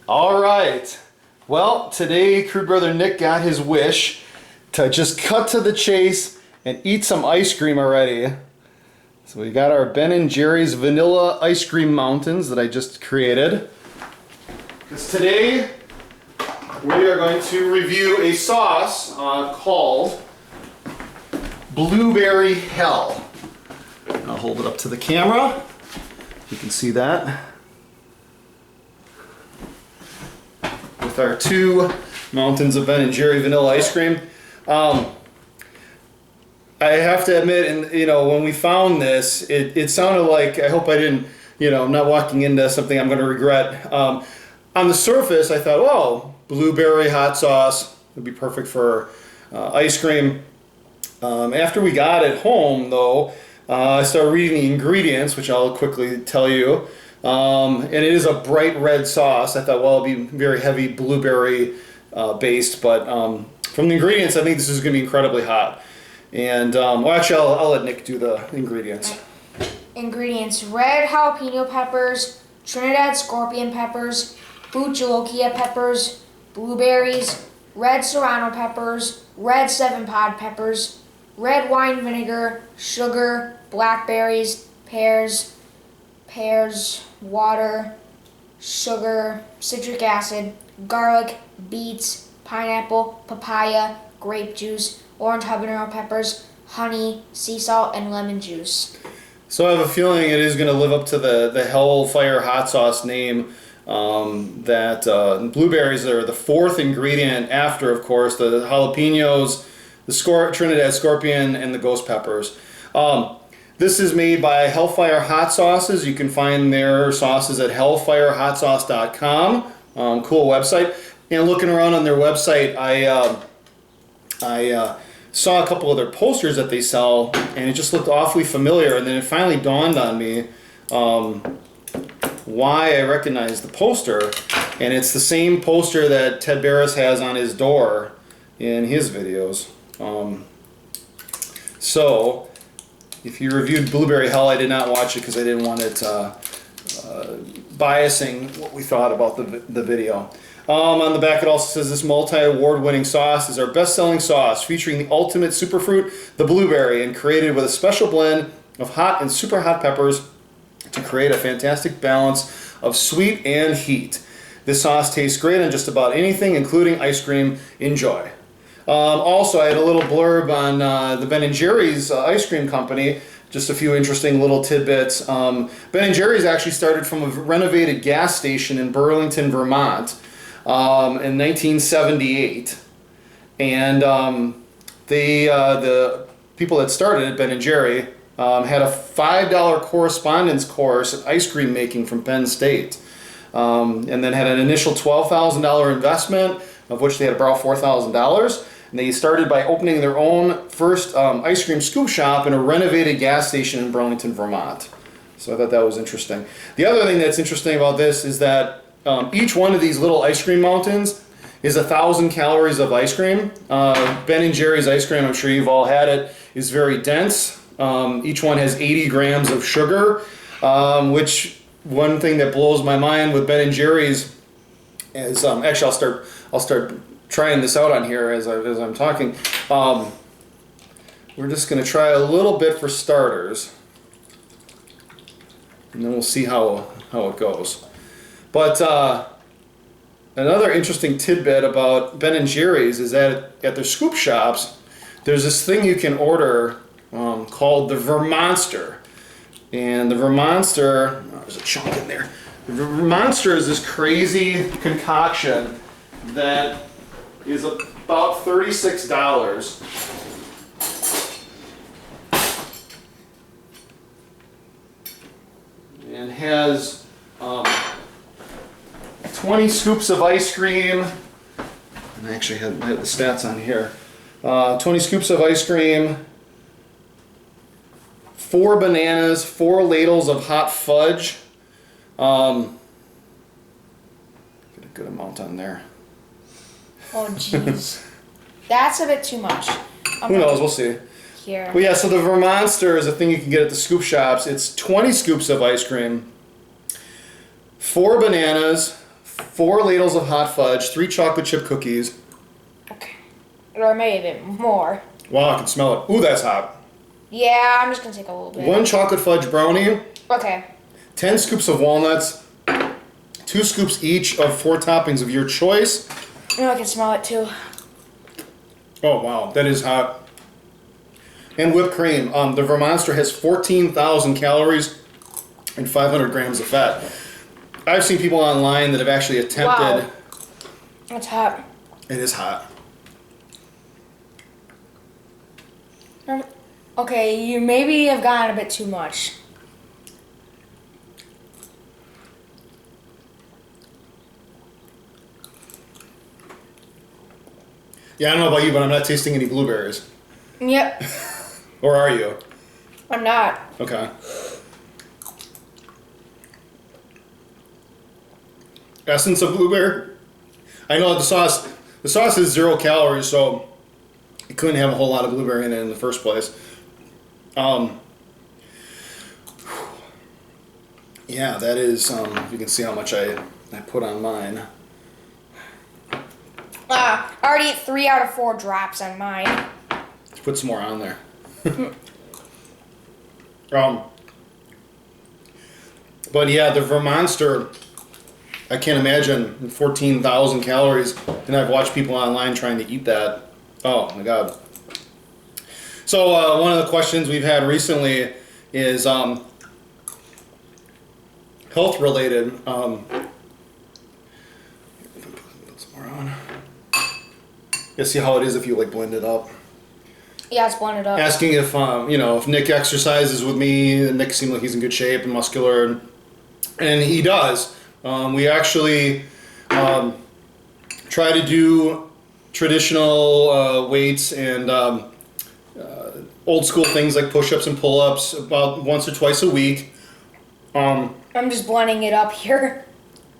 All right. Well, today Crude Brother Nick got his wish to just cut to the chase and eat some ice cream already. So we got our Ben & Jerry's Vanilla Ice Cream Mountains that I just created. Because today we are going to review a sauce called Blueberry Hell. I'll hold it up to the camera. You can see that. With our two mountains of Ben & Jerry vanilla ice cream. I have to admit, and when we found this, it sounded like, I hope I didn't, I'm not walking into something I'm going to regret. On the surface, I thought, oh, blueberry hot sauce would be perfect for ice cream. After we got it home, though, I started reading the ingredients, which I'll quickly tell you. And it is a bright red sauce. I thought, well, it'll be very heavy blueberry based, but from the ingredients, I think this is going to be incredibly hot. And well, actually, I'll let Nick do the ingredients. Ingredients: red jalapeno peppers, Trinidad scorpion peppers, blue jolokia peppers, blueberries, red serrano peppers, red 7-pod peppers, red wine vinegar, sugar, blackberries, pears, water, sugar, citric acid, garlic, beets, pineapple, papaya, grape juice, orange habanero peppers, honey, sea salt, and lemon juice. So I have a feeling it is going to live up to the Hellfire Hot Sauce name. That blueberries are the fourth ingredient after, of course, the jalapenos, the Trinidad Scorpion, and the Ghost peppers. This is made by Hellfire Hot Sauces. You can find their sauces at hellfirehotsauce.com. Cool website. And looking around on their website, I saw a couple of their posters that they sell, and it just looked awfully familiar. And then it finally dawned on me why I recognized the poster. And it's the same poster that Ted Barris has on his door in his videos. So if you reviewed Blueberry Hell, I did not watch it because I didn't want it biasing what we thought about the video. On the back it also says this multi-award-winning sauce is our best-selling sauce featuring the ultimate superfruit, the blueberry, and created with a special blend of hot and super hot peppers to create a fantastic balance of sweet and heat. This sauce tastes great on just about anything, including ice cream. Enjoy. Also, I had a little blurb on the Ben & Jerry's ice cream company. Just a few interesting little tidbits. Ben & Jerry's actually started from a renovated gas station in Burlington, Vermont in 1978. And the people that started at Ben & Jerry had a $5 correspondence course in ice cream making from Penn State. And then had an initial $12,000 investment, of which they had to borrow $4,000. And they started by opening their own first ice cream scoop shop in a renovated gas station in Burlington, Vermont. So I thought that was interesting. The other thing that's interesting about this is that each one of these little ice cream mountains is 1,000 calories of ice cream. Ben & Jerry's ice cream, I'm sure you've all had it, is very dense. Each one has 80 grams of sugar, which one thing that blows my mind with Ben & Jerry's is, actually I'll start trying this out on here as I'm talking. We're just going to try a little bit for starters, and then we'll see how it goes. But another interesting tidbit about Ben & Jerry's is that at their scoop shops, there's this thing you can order called the Vermonster. And the Vermonster, there's a chunk in there. The Vermonster is this crazy concoction that is about $36. And has 20 scoops of ice cream. And I actually have the stats on here. 20 scoops of ice cream, 4 bananas, 4 ladles of hot fudge. Get a good amount on there. Oh, jeez. That's a bit too much. Who knows? We'll see. Here. Well, yeah, so the Vermonster is a thing you can get at the scoop shops. It's 20 scoops of ice cream, 4 bananas, 4 ladles of hot fudge, 3 chocolate chip cookies. Okay. Or maybe more. Wow, I can smell it. Ooh, that's hot. Yeah, I'm just gonna take a little bit. 1 chocolate fudge brownie. Okay. 10 scoops of walnuts. 2 scoops each of 4 toppings of your choice. Oh, I can smell it too. Oh, wow, that is hot. And whipped cream. The Vermonster has 14,000 calories and 500 grams of fat. I've seen people online that have actually attempted. Wow. That's hot. It is hot. Okay, you maybe have gotten a bit too much. Yeah, I don't know about you, but I'm not tasting any blueberries. Yep. Or are you? I'm not. Okay. Essence of blueberry. I know the sauce is 0 calories, so you couldn't have a whole lot of blueberry in it in the first place. Yeah, that is. You can see how much I put on mine. I already ate 3 out of 4 drops on mine. Let's put some more on there. But yeah, the Vermonster, I can't imagine 14,000 calories, and I've watched people online trying to eat that. Oh my God. So one of the questions we've had recently is health related. Put some more on. You see how it is if you like blend it up. Yeah, it's blended up. Asking if if Nick exercises with me. Nick seemed like he's in good shape and muscular, and he does. We actually try to do traditional weights and old school things like push-ups and pull-ups about once or twice a week. I'm just blending it up here.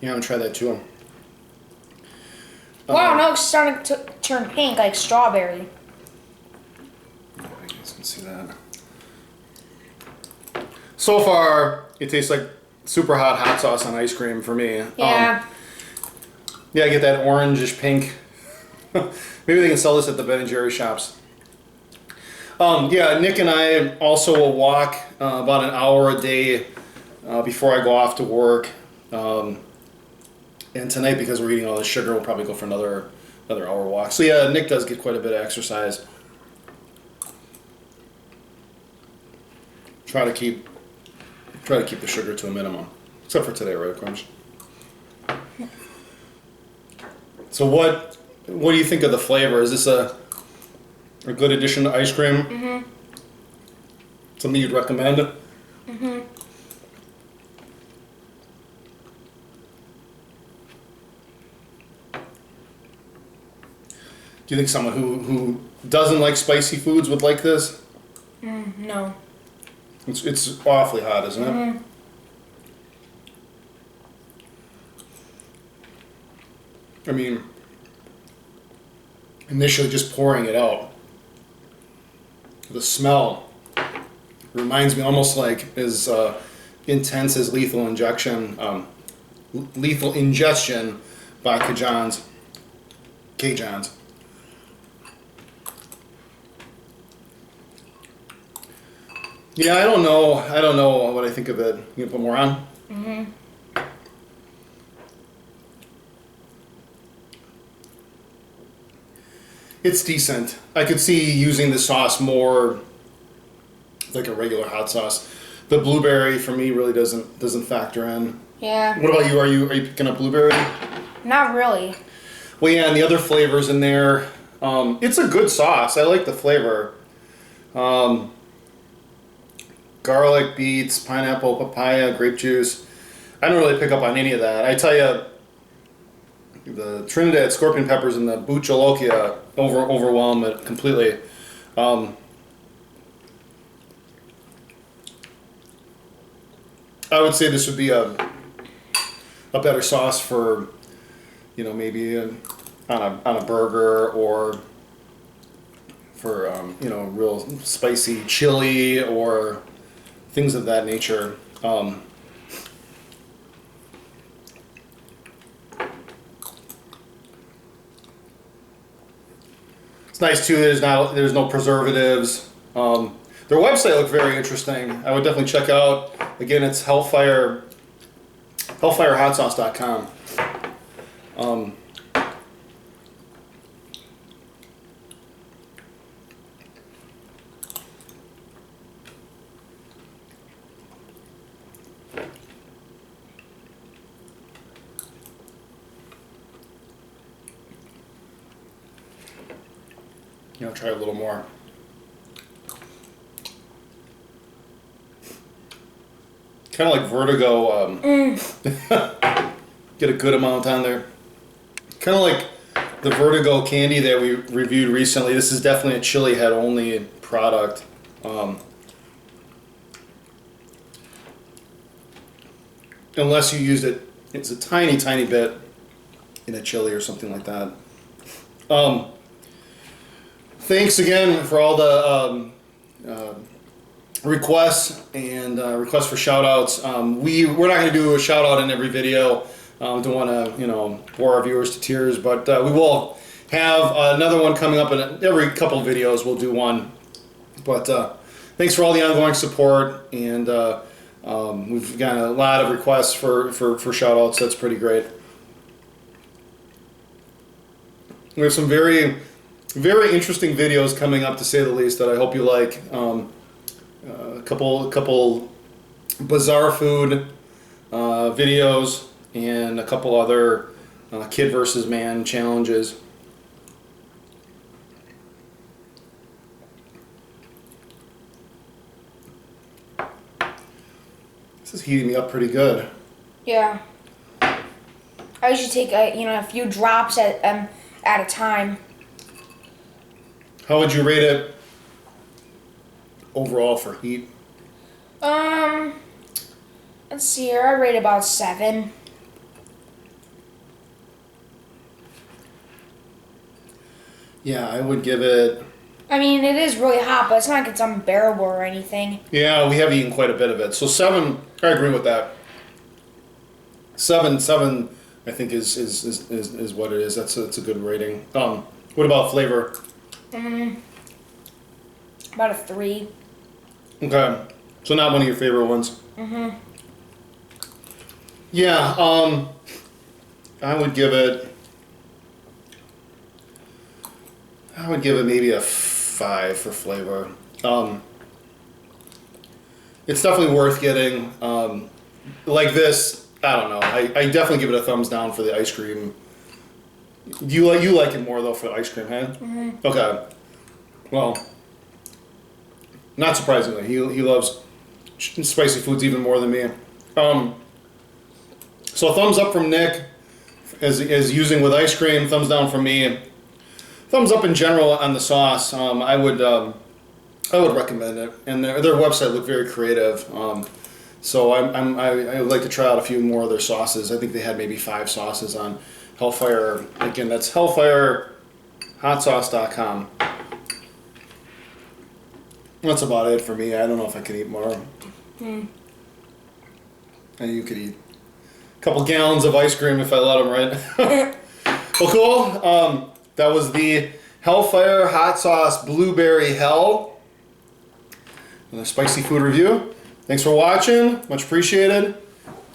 Yeah, I'm gonna try that too. Wow, no, it's starting to turn pink like strawberry. You guys can see that. So far, it tastes like super hot sauce on ice cream for me. Yeah. Yeah, I get that orangish pink. Maybe they can sell this at the Ben & Jerry shops. Yeah, Nick and I also will walk about an hour a day before I go off to work. And tonight, because we're eating all this sugar, we'll probably go for another hour walk. So yeah, Nick does get quite a bit of exercise. Try to keep the sugar to a minimum, except for today, right, Crunch? So what do you think of the flavor? Is this a good addition to ice cream? Mm-hmm. Something you'd recommend? Mm-hmm. Do you think someone who doesn't like spicy foods would like this? No. It's awfully hot, isn't it? Mm-hmm. I mean, initially just pouring it out, the smell reminds me almost like as intense as lethal ingestion by K-Johns. Yeah, I don't know what I think of it. You gonna put more on? Mm-hmm. It's decent. I could see using the sauce more like a regular hot sauce. The blueberry for me really doesn't factor in. Yeah. What about you? Are you picking up blueberry? Not really. Well, yeah, and the other flavors in there. It's a good sauce. I like the flavor. Garlic, beets, pineapple, papaya, grape juice. I don't really pick up on any of that. I tell you, the Trinidad scorpion peppers and the buchalokia overwhelm it completely. I would say this would be a better sauce for, maybe on a burger or for real spicy chili or things of that nature. It's nice too. There's no preservatives. Their website looked very interesting. I would definitely check out. Again, it's hellfirehotsauce.com. I'll try a little more. Kind of like Vertigo. Get a good amount on there. Kind of like the Vertigo candy that we reviewed recently. This is definitely a chili head only product. Unless you used it, it's a tiny bit in a chili or something like that. Thanks again for all the requests and requests for shout outs. We're not going to do a shout out in every video. Don't want to bore our viewers to tears, but we will have another one coming up in every couple of videos. We'll do one. But thanks for all the ongoing support, and we've got a lot of requests for shout outs. That's pretty great. We have some very interesting videos coming up, to say the least, that I hope you like. A couple bizarre food videos, and a couple other kid versus man challenges. This is heating me up pretty good. Yeah. I usually take a few drops at a time. How would you rate it overall for heat? Let's see here. I rate about 7. Yeah, I would give it. I mean, it is really hot, but it's not like it's unbearable or anything. Yeah, we have eaten quite a bit of it. So 7, I agree with that. 7, I think is what it is. That's a good rating. What about flavor? About a 3. Okay, so not one of your favorite ones. Yeah, I would give it maybe a 5 for flavor. It's definitely worth getting. Like this, I don't know. I definitely give it a thumbs down for the ice cream. You like it more though for the ice cream, huh? Okay. Well, not surprisingly, he loves spicy foods even more than me. So thumbs up from Nick as using with ice cream. Thumbs down from me. Thumbs up in general on the sauce. I would recommend it, and their website looked very creative. So I would like to try out a few more of their sauces. I think they had maybe 5 sauces on Hellfire. Again, that's hellfirehotsauce.com. That's about it for me. I don't know if I can eat more. And you could eat a couple gallons of ice cream if I let them, right? Well, cool. That was the Hellfire Hot Sauce Blueberry Hell. Another spicy food review. Thanks for watching. Much appreciated.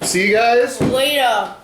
See you guys Later.